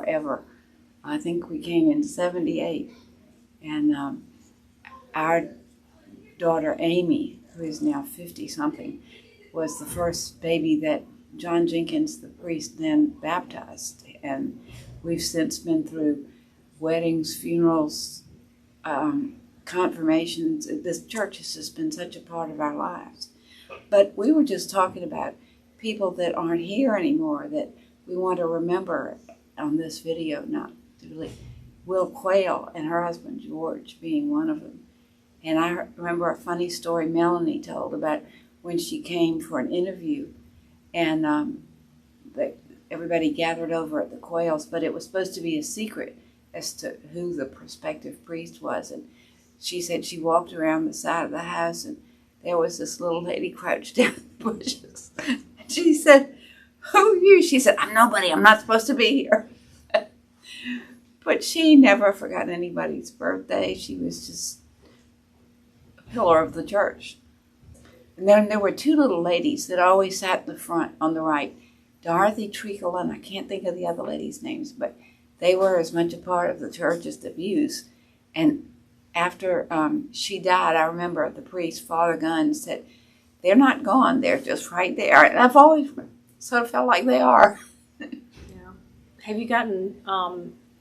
forever. I think we came in 78. And our daughter Amy, who is now 50-something, was the first baby that John Jenkins, the priest, then baptized. And we've since been through weddings, funerals, confirmations. This church has just been such a part of our lives. But we were just talking about people that aren't here anymore that we want to remember on this video, not really. Will Quayle and her husband George being one of them. And I remember a funny story Melanie told about when she came for an interview, and everybody gathered over at the Quayles, but it was supposed to be a secret as to who the prospective priest was. And she said she walked around the side of the house, and there was this little lady crouched down in the bushes. And she said, "Who are you?" She said, "I'm nobody. I'm not supposed to be here." But she never forgot anybody's birthday. She was just a pillar of the church. And then there were two little ladies that always sat in the front on the right, Dorothy Treacle, and I can't think of the other ladies' names, but they were as much a part of the church as the Views. And after she died, I remember the priest, Father Gunn, said, "They're not gone, they're just right there." And I've always sort of felt like they are. Yeah. Have you gotten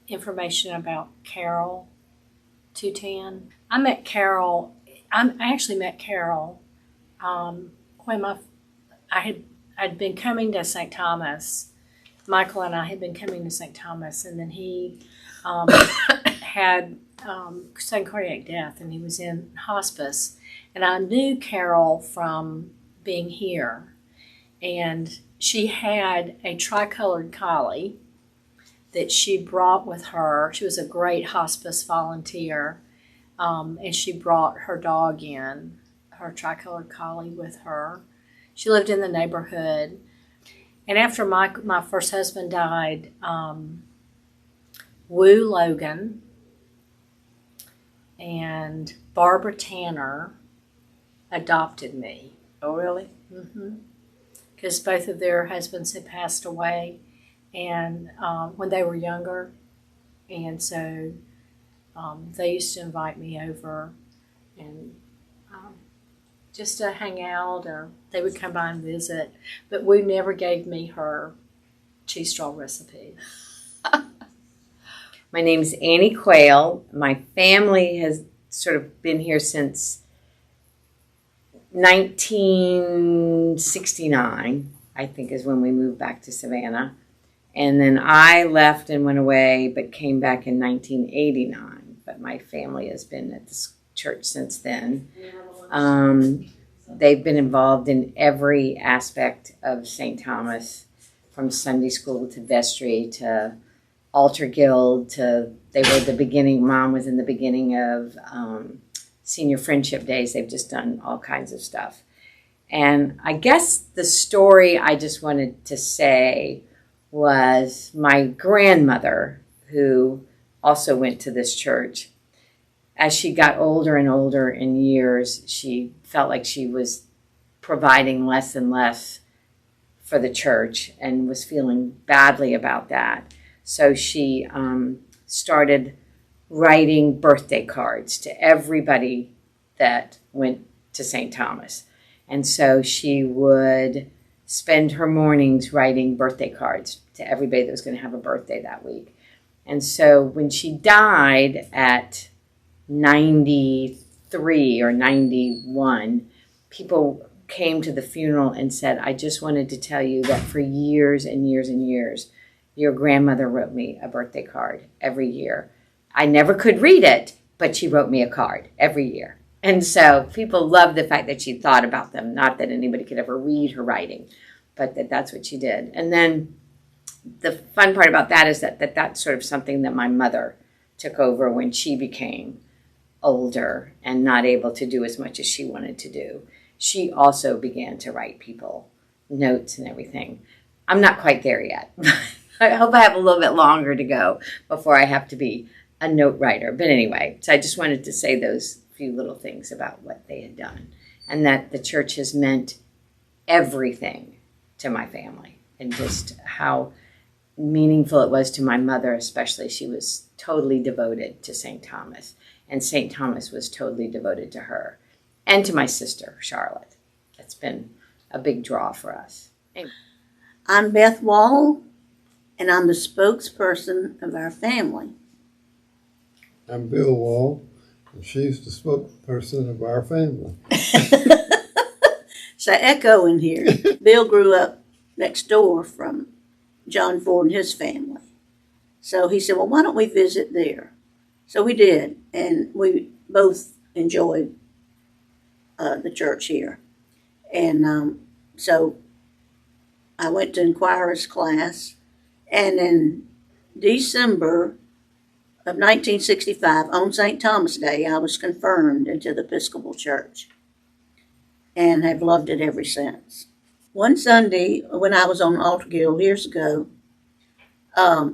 information about Carol 210? I actually met Carol when I'd been coming to St. Thomas. Michael and I had been coming to St. Thomas, and then he had sudden cardiac death, and he was in hospice. And I knew Carol from being here, and she had a tricolored collie that she brought with her. She was a great hospice volunteer, and she brought her dog in, her tricolored collie, with her. She lived in the neighborhood. And after my first husband died, Woo Logan and Barbara Tanner adopted me. Oh, really? Mm-hmm. Because both of their husbands had passed away, and when they were younger, and so they used to invite me over and just to hang out, or they would come by and visit. But Woo never gave me her cheese straw recipe. My name's Annie Quayle. My family has sort of been here since 1969, I think, is when we moved back to Savannah. And then I left and went away, but came back in 1989. But my family has been at this church since then. They've been involved in every aspect of St. Thomas, from Sunday school to vestry to altar guild to, they were the beginning, Mom was in the beginning of senior friendship days. They've just done all kinds of stuff. And I guess the story I just wanted to say was my grandmother, who also went to this church. As she got older and older in years, she felt like she was providing less and less for the church and was feeling badly about that. So she started writing birthday cards to everybody that went to St. Thomas. And so she would spend her mornings writing birthday cards to everybody that was going to have a birthday that week. And so when she died at 93 or 91, people came to the funeral and said, "I just wanted to tell you that for years and years and years, your grandmother wrote me a birthday card every year. I never could read it, but she wrote me a card every year." And so people loved the fact that she thought about them, not that anybody could ever read her writing, but that's what she did. And then the fun part about that is that that's sort of something that my mother took over when she became older and not able to do as much as she wanted to do. She also began to write people notes and everything. I'm not quite there yet. I hope I have a little bit longer to go before I have to be a note writer. But anyway, so I just wanted to say those few little things about what they had done, and that the church has meant everything to my family, and just how meaningful it was to my mother especially. She was totally devoted to St. Thomas, and St. Thomas was totally devoted to her, and to my sister, Charlotte. It's been a big draw for us. Anyway. I'm Beth Wall, and I'm the spokesperson of our family. I'm Bill Wall, and she's the spokesperson of our family. So echo in here. Bill grew up next door from John Ford and his family. So he said, well, why don't we visit there? So we did, and we both enjoyed the church here. And so I went to Inquirer's class, and in December of 1965, on St. Thomas Day, I was confirmed into the Episcopal Church and have loved it ever since. One Sunday, when I was on Altar Guild years ago, I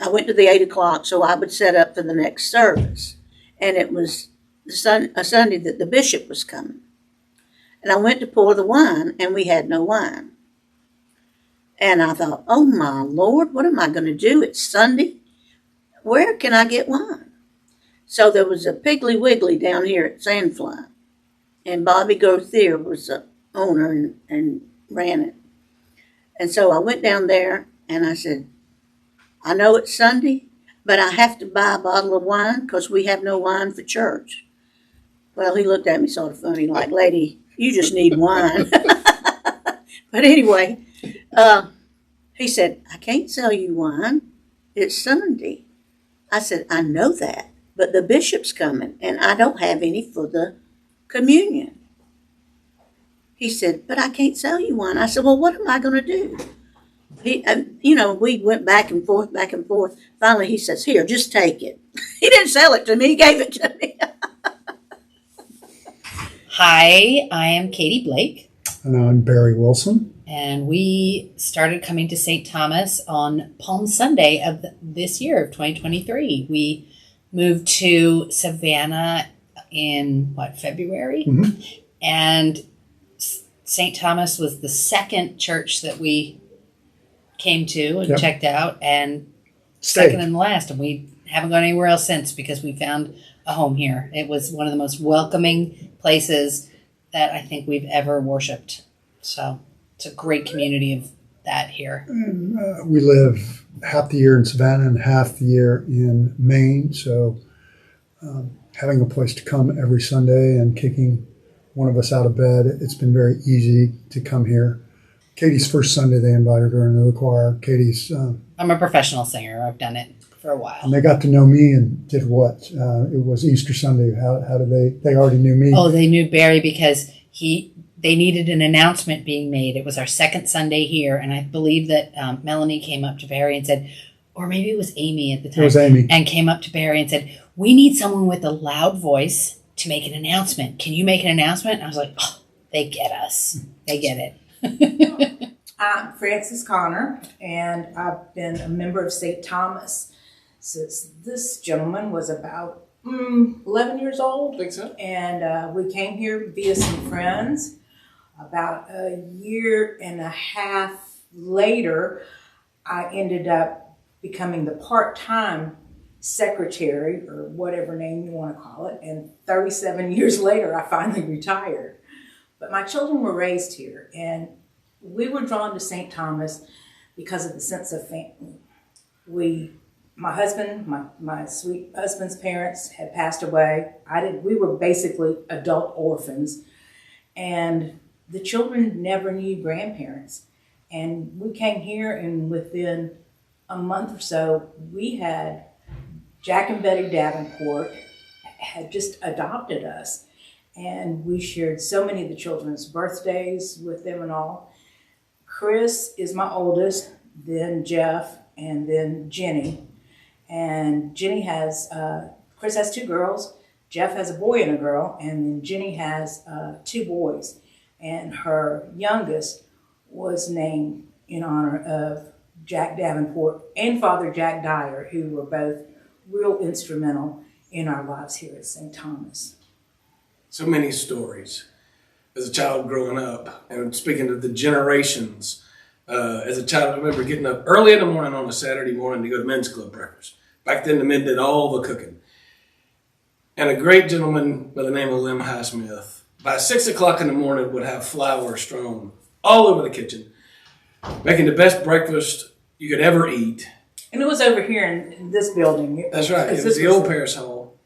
went to the 8 o'clock so I would set up for the next service. And it was a Sunday that the bishop was coming. And I went to pour the wine, and we had no wine. And I thought, oh my Lord, what am I going to do? It's Sunday. Where can I get wine? So there was a Piggly Wiggly down here at Sandfly. And Bobby Gauthier was the owner and ran it. And so I went down there and I said, I know it's Sunday, but I have to buy a bottle of wine because we have no wine for church. Well, he looked at me sort of funny, like, lady, you just need wine. But anyway, he said, I can't sell you wine. It's Sunday. I said, I know that, but the bishop's coming, and I don't have any for the communion. He said, but I can't sell you wine. I said, well, what am I going to do? We went back and forth, back and forth. Finally, he says, here, just take it. He didn't sell it to me. He gave it to me. Hi, I am Katie Blake. And I'm Barry Wilson. And we started coming to St. Thomas on Palm Sunday of this year, of 2023. We moved to Savannah in, February? Mm-hmm. And St. Thomas was the second church that we came to and checked out, and second and last. And we haven't gone anywhere else since because we found a home here. It was one of the most welcoming places that I think we've ever worshipped. So it's a great community of that here. And, we live half the year in Savannah and half the year in Maine. So having a place to come every Sunday and kicking one of us out of bed, it's been very easy to come here. Katie's first Sunday, they invited her into the choir. Katie's... I'm a professional singer. I've done it for a while. And they got to know me and did what? It was Easter Sunday. How did they already knew me? Oh, they knew Barry because they needed an announcement being made. It was our second Sunday here, and I believe that Melanie came up to Barry and said, or maybe it was Amy at the time. It was Amy. And came up to Barry and said, we need someone with a loud voice to make an announcement. Can you make an announcement? And I was like, oh, they get us. They get it. I'm Frances Connor, and I've been a member of St. Thomas since this gentleman was about 11 years old. I think so. And we came here via some friends. About a year and a half later, I ended up becoming the part-time secretary, or whatever name you want to call it, and 37 years later, I finally retired. But my children were raised here, and we were drawn to St. Thomas because of the sense of family. My husband, my sweet husband's parents had passed away. We were basically adult orphans, and the children never knew grandparents. And we came here, and within a month or so, we had Jack and Betty Davenport had just adopted us. And we shared so many of the children's birthdays with them and all. Chris is my oldest, then Jeff, and then Jenny. And Chris has two girls, Jeff has a boy and a girl, and then Jenny has two boys. And her youngest was named in honor of Jack Davenport and Father Jack Dyer, who were both real instrumental in our lives here at St. Thomas. So many stories as a child growing up, and speaking to the generations As a child, I remember getting up early in the morning on a Saturday morning to go to men's club breakfast. Back then, the men did all the cooking. And a great gentleman by the name of Lem Highsmith, by 6 o'clock in the morning, would have flour strewn all over the kitchen, making the best breakfast you could ever eat. And it was over here in this building. That's right. It was the old Paris Hall.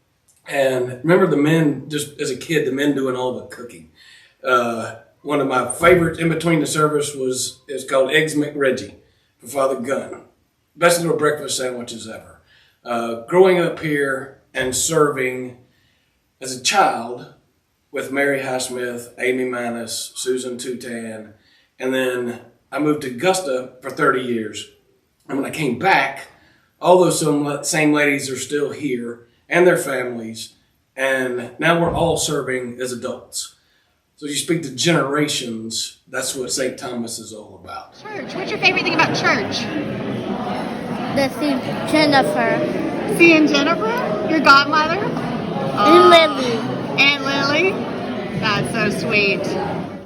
And remember the men, just as a kid, the men doing all the cooking. One of my favorites in between the service is called Eggs McReggie for Father Gunn. Best little breakfast sandwiches ever. Growing up here and serving as a child with Mary Highsmith, Amy Manus, Susan Tutan, and then I moved to Augusta for 30 years. And when I came back, all those same ladies are still here and their families, and now we're all serving as adults. So you speak to generations, that's what St. Thomas is all about. Church. What's your favorite thing about church? The St. Jennifer. Seeing Jennifer, your godmother? And Lily. Aunt Lily? That's so sweet.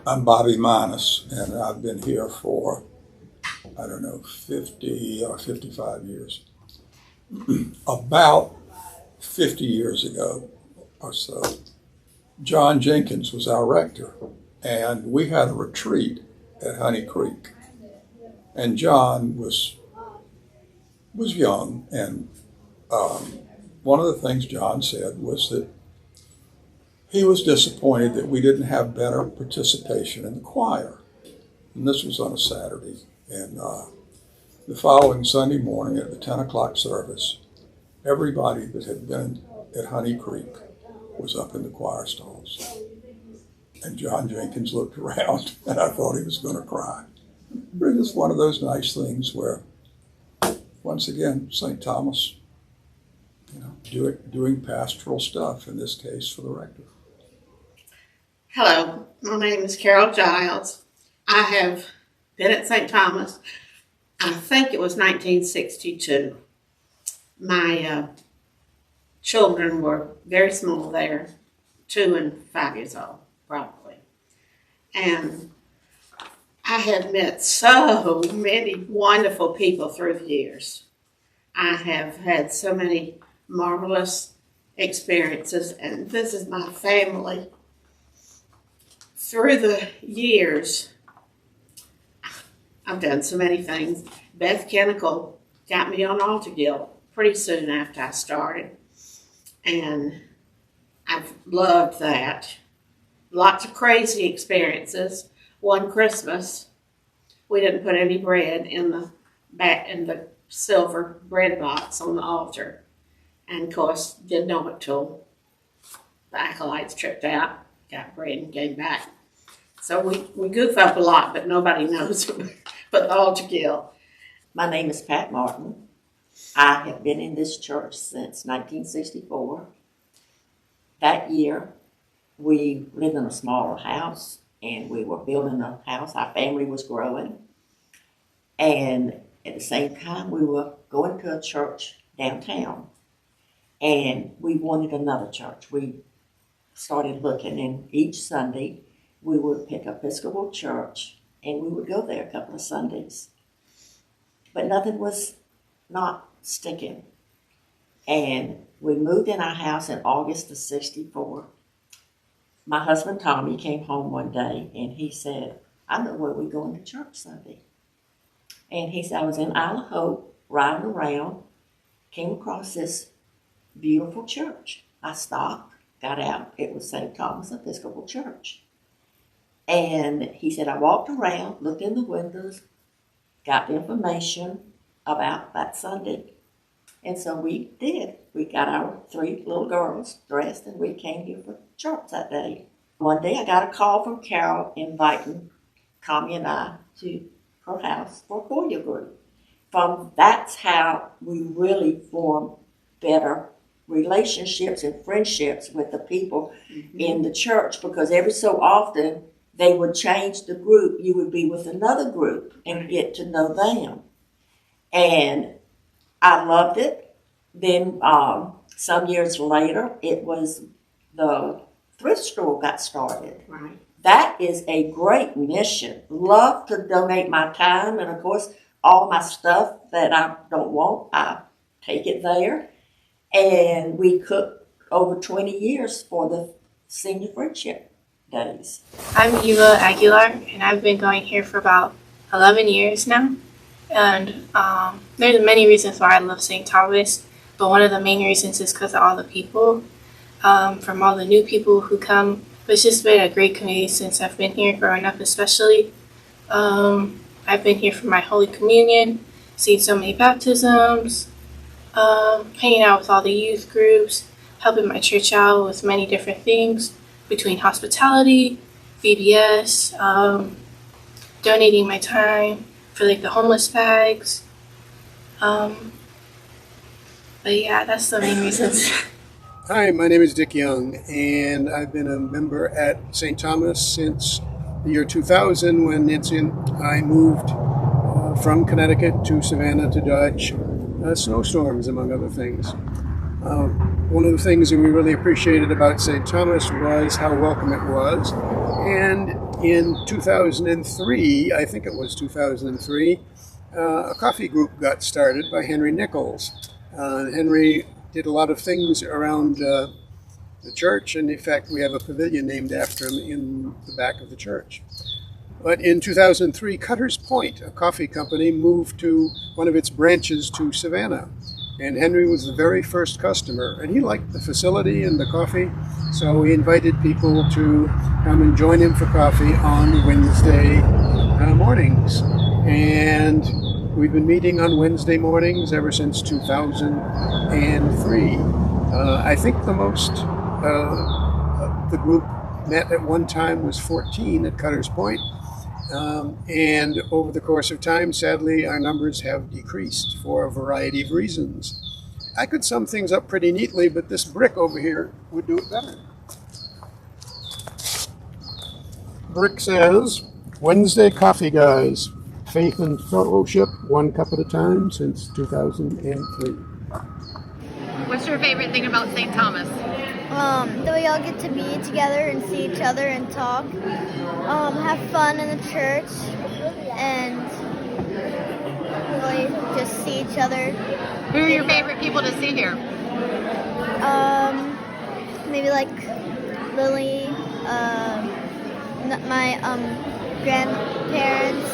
I'm Bobby Manus, and I've been here for, 50 or 55 years. About 50 years ago or so, John Jenkins was our rector, and we had a retreat at Honey Creek. And John was young, and one of the things John said was that he was disappointed that we didn't have better participation in the choir. And this was on a Saturday. And the following Sunday morning at the 10 o'clock service, everybody that had been at Honey Creek was up in the choir stalls. And John Jenkins looked around, and I thought he was going to cry. But it's one of those nice things where, once again, St. Thomas, doing pastoral stuff, in this case for the rector. Hello, my name is Carol Giles. I have been at St. Thomas, I think it was 1962. My children were very small there, 2 and 5 years old, probably. And I have met so many wonderful people through the years. I have had so many marvelous experiences, and this is my family. Through the years, I've done so many things. Beth Kennicle got me on Altar Guild pretty soon after I started, and I've loved that. Lots of crazy experiences. One Christmas, we didn't put any bread in the silver bread box on the altar, and of course didn't know it till the acolytes tripped out, got bread and came back. So we goof up a lot, but nobody knows but the Altar Guild. My name is Pat Martin. I have been in this church since 1964. That year, we lived in a smaller house, and we were building a house. Our family was growing. And at the same time, we were going to a church downtown. And we wanted another church. We started looking, and each Sunday, we would pick Episcopal Church, and we would go there a couple of Sundays. But nothing was not sticking. And we moved in our house in August of 64. My husband, Tommy, came home one day, and he said, I know where we're going to church Sunday. And he said, I was in Isle of Hope, riding around, came across this beautiful church. I stopped, got out. It was St. Thomas Episcopal Church. And he said, I walked around, looked in the windows, got the information about that Sunday. And so we did. We got our 3 little girls dressed, and we came here for church that day. One day I got a call from Carol inviting Tommy and I to her house for a foyer group. That's how we really formed better relationships and friendships with the people in the church, because every so often they would change the group. You would be with another group and get to know them. And I loved it. Then some years later, it was the thrift store got started. Right. that is a great mission. Love to donate my time, and of course, all my stuff that I don't want, I take it there. And we cook over 20 years for the Senior Friendship Days. I'm Eva Aguilar, and I've been going here for about 11 years now. And there's many reasons why I love St. Thomas, but one of the main reasons is because of all the people, from all the new people who come. It's just been a great community since I've been here growing up, especially. I've been here for my Holy Communion, seen so many baptisms, hanging out with all the youth groups, helping my church out with many different things between hospitality, VBS, donating my time for like the homeless bags. But yeah, that's the main reasons. Hi, my name is Dick Young, and I've been a member at St. Thomas since the year 2000 when Nancy and I moved from Connecticut to Savannah to dodge snowstorms, among other things. One of the things that we really appreciated about St. Thomas was how welcome it was. And in 2003, I think it was 2003, a coffee group got started by Henry Nichols. Henry did a lot of things around the church, and in fact we have a pavilion named after him in the back of the church. But in 2003, Cutter's Point, a coffee company, moved to one of its branches to Savannah. And Henry was the very first customer, and he liked the facility and the coffee, so he invited people to come and join him for coffee on Wednesday mornings. And we've been meeting on Wednesday mornings ever since 2003. I think the most the group met at one time was 14 at Cutter's Point. And over the course of time, sadly, our numbers have decreased for a variety of reasons. I could sum things up pretty neatly, but this brick over here would do it better. Brick says, Wednesday Coffee Guys, faith and fellowship, one cup at a time since 2003. What's your favorite thing about St. Thomas? That we all get to be together and see each other and talk, have fun in the church, and really just see each other. Who are your favorite people to see here? Maybe like Lily, my grandparents.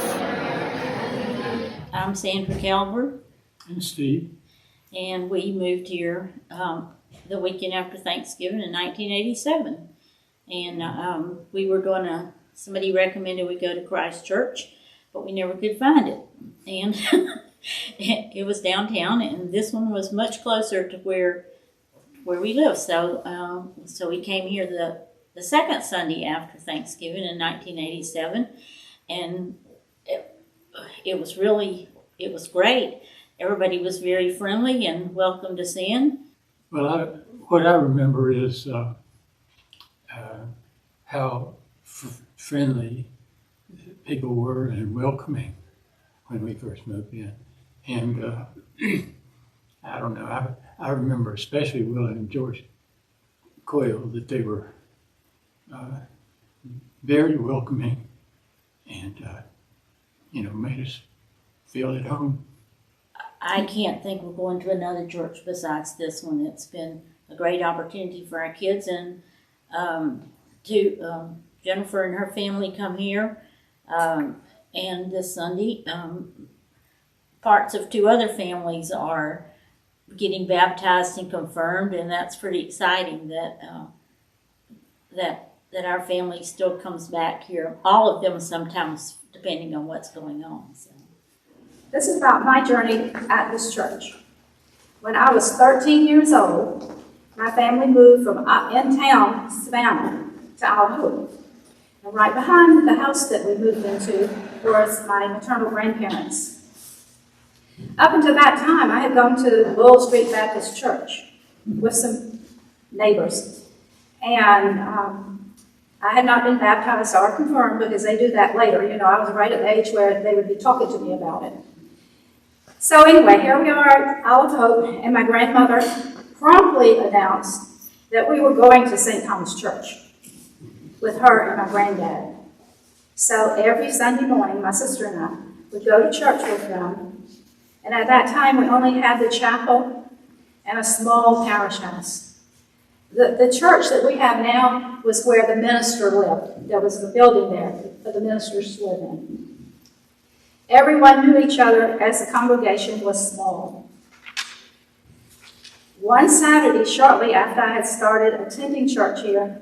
I'm Sandra Calver. And Steve. And we moved here the weekend after Thanksgiving in 1987. And we were somebody recommended we go to Christ Church, but we never could find it. And it was downtown, and this one was much closer to where we live. So so we came here the second Sunday after Thanksgiving in 1987, and it was great. Everybody was very friendly and welcomed us in. Well, what I remember is how friendly people were and welcoming when we first moved in. And I don't know, I remember especially Will and George Coyle, that they were very welcoming and, made us feel at home. I can't think we're going to another church besides this one. It's been a great opportunity for our kids, and Jennifer and her family come here, and this Sunday, parts of 2 other families are getting baptized and confirmed, and that's pretty exciting that our family still comes back here. All of them sometimes, depending on what's going on. So. This is about my journey at this church. When I was 13 years old, my family moved from in town, Savannah, to Owl Hope. And right behind the house that we moved into was my maternal grandparents. Up until that time, I had gone to Bull Street Baptist Church with some neighbors. And I had not been baptized or confirmed because they do that later. I was right at the age where they would be talking to me about it. So anyway, here we are at Owl of Hope, and my grandmother promptly announced that we were going to St. Thomas Church. with her and my granddad. So every Sunday morning, my sister and I would go to church with them. And at that time, we only had the chapel and a small parish house. The church that we have now was where the minister lived. There was the building there for the ministers to live in. Everyone knew each other as the congregation was small. One Saturday, shortly after I had started attending church here,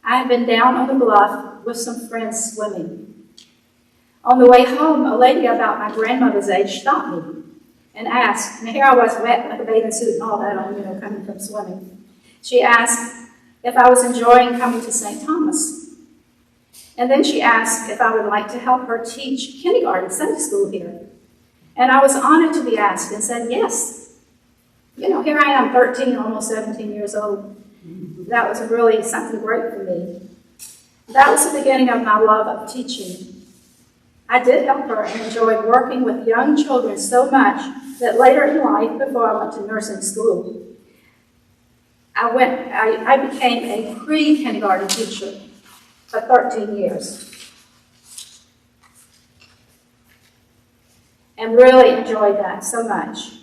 I had been down on the bluff with some friends swimming. On the way home, a lady about my grandmother's age stopped me and asked, and here I was wet with a bathing suit and all that on, coming from swimming. She asked if I was enjoying coming to St. Thomas. And then she asked if I would like to help her teach kindergarten Sunday school here. And I was honored to be asked and said yes. Here I am, 13, almost 17 years old. That was really something great for me. That was the beginning of my love of teaching. I did help her and enjoyed working with young children so much that later in life, before I went to nursing school, I became a pre-kindergarten teacher for 13 years. And really enjoyed that so much.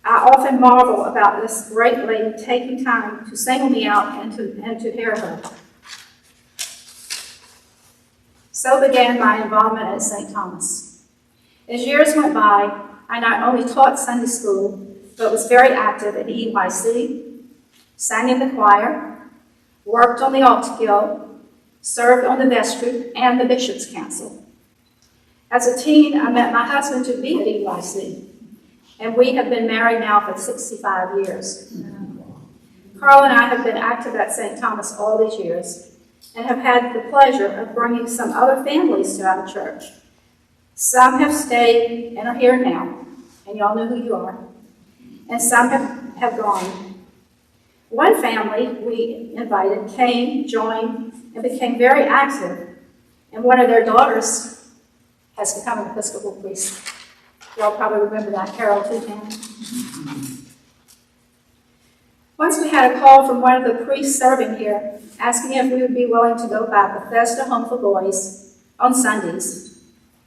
I often marvel about this great lady taking time to single me out and to hear her. So began my involvement at St. Thomas. As years went by, I not only taught Sunday school, but was very active at EYC, sang in the choir, worked on the altar guild, served on the vestry and the Bishop's Council. As a teen, I met my husband to be at EYC, and we have been married now for 65 years. Carl and I have been active at St. Thomas all these years and have had the pleasure of bringing some other families to our church. Some have stayed and are here now, and y'all know who you are, and some have gone. One family we invited came, joined, and became very active, and one of their daughters has become an Episcopal priest. Y'all probably remember that, Carol Tutan. Once we had a call from one of the priests serving here, asking if we would be willing to go by Bethesda Home for Boys on Sundays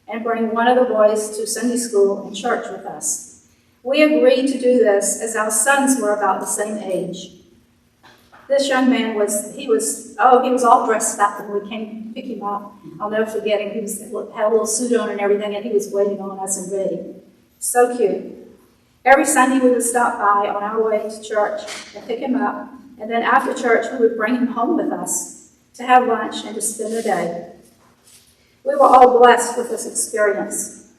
and bring one of the boys to Sunday school and church with us. We agreed to do this as our sons were about the same age. This young man he was all dressed up when we came to pick him up. I'll never forget him. He had a little suit on and everything, and he was waiting on us and ready. So cute. Every Sunday we would stop by on our way to church and pick him up, and then after church we would bring him home with us to have lunch and to spend the day. We were all blessed with this experience.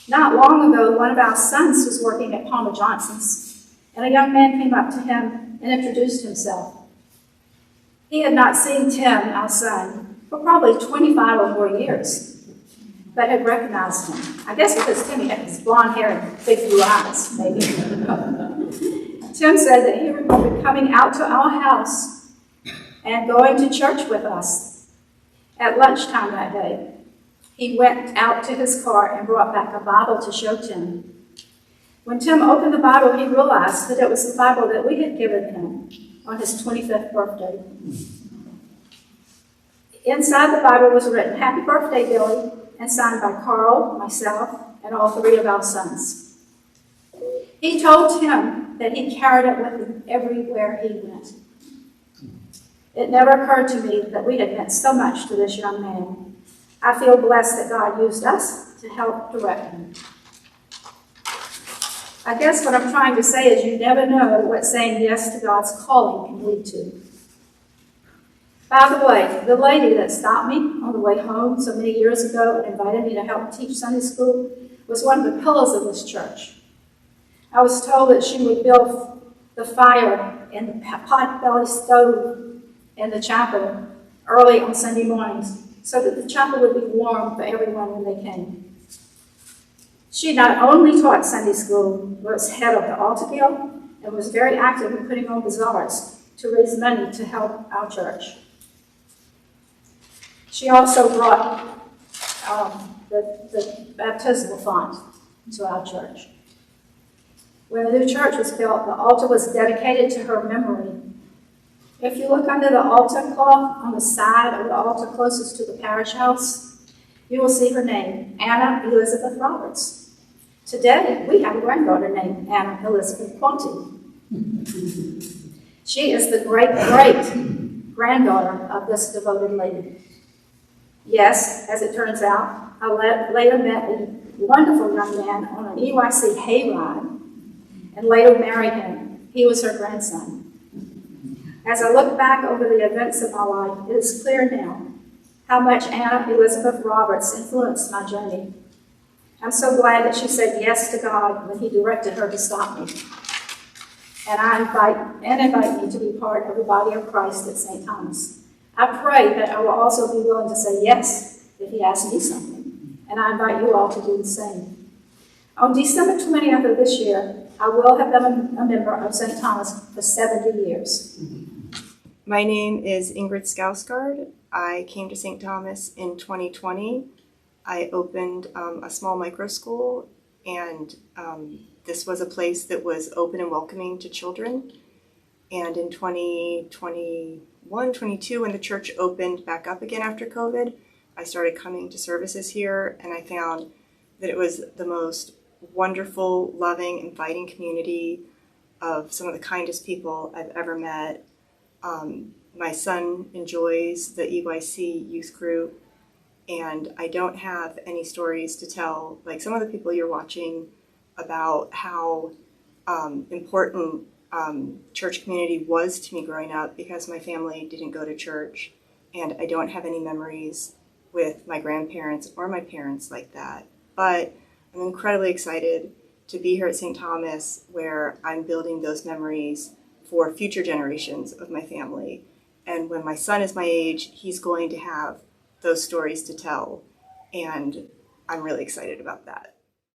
Not long ago, one of our sons was working at Palmer Johnson's, and a young man came up to him and introduced himself. He had not seen Tim, our son, for probably 25 or more years, but had recognized him. I guess because Timmy had his blonde hair and big blue eyes, maybe. Tim said that he remembered coming out to our house and going to church with us at lunchtime that day. He went out to his car and brought back a Bible to show Tim. When Tim opened the Bible, he realized that it was the Bible that we had given him on his 25th birthday. Inside the Bible was written, "Happy birthday, Billy," and signed by Carl, myself, and all three of our sons. He told Tim that he carried it with him everywhere he went. It never occurred to me that we had meant so much to this young man. I feel blessed that God used us to help direct him. I guess what I'm trying to say is you never know what saying yes to God's calling can lead to. By the way, the lady that stopped me on the way home so many years ago and invited me to help teach Sunday school was one of the pillars of this church. I was told that she would build the fire in the pot-belly stove in the chapel early on Sunday mornings so that the chapel would be warm for everyone when they came. She not only taught Sunday school, but was head of the altar guild and was very active in putting on bazaars to raise money to help our church. She also brought the baptismal font to our church. When the new church was built, the altar was dedicated to her memory. If you look under the altar cloth on the side of the altar closest to the parish house, you will see her name, Anna Elizabeth Roberts. Today, we have a granddaughter named Anna Elizabeth Quanti. She is the great-great-granddaughter of this devoted lady. Yes, as it turns out, I later met a wonderful young man on an EYC hayride and later married him. He was her grandson. As I look back over the events of my life, it is clear now how much Anna Elizabeth Roberts influenced my journey. I'm so glad that she said yes to God when He directed her to stop me. And I invite me to be part of the body of Christ at St. Thomas. I pray that I will also be willing to say yes if He asks me something. And I invite you all to do the same. On December 20th of this year, I will have been a member of St. Thomas for 70 years. My name is Ingrid Skausgard. I came to St. Thomas in 2020. I opened a small micro school, and this was a place that was open and welcoming to children. And in 2021, 22, when the church opened back up again after COVID, I started coming to services here, and I found that it was the most wonderful, loving, inviting community of some of the kindest people I've ever met. My son enjoys the EYC youth group, and I don't have any stories to tell, like some of the people you're watching, about how important church community was to me growing up, because my family didn't go to church, and I don't have any memories with my grandparents or my parents like that. But I'm incredibly excited to be here at St. Thomas, where I'm building those memories for future generations of my family. And when my son is my age, he's going to have those stories to tell. And I'm really excited about that.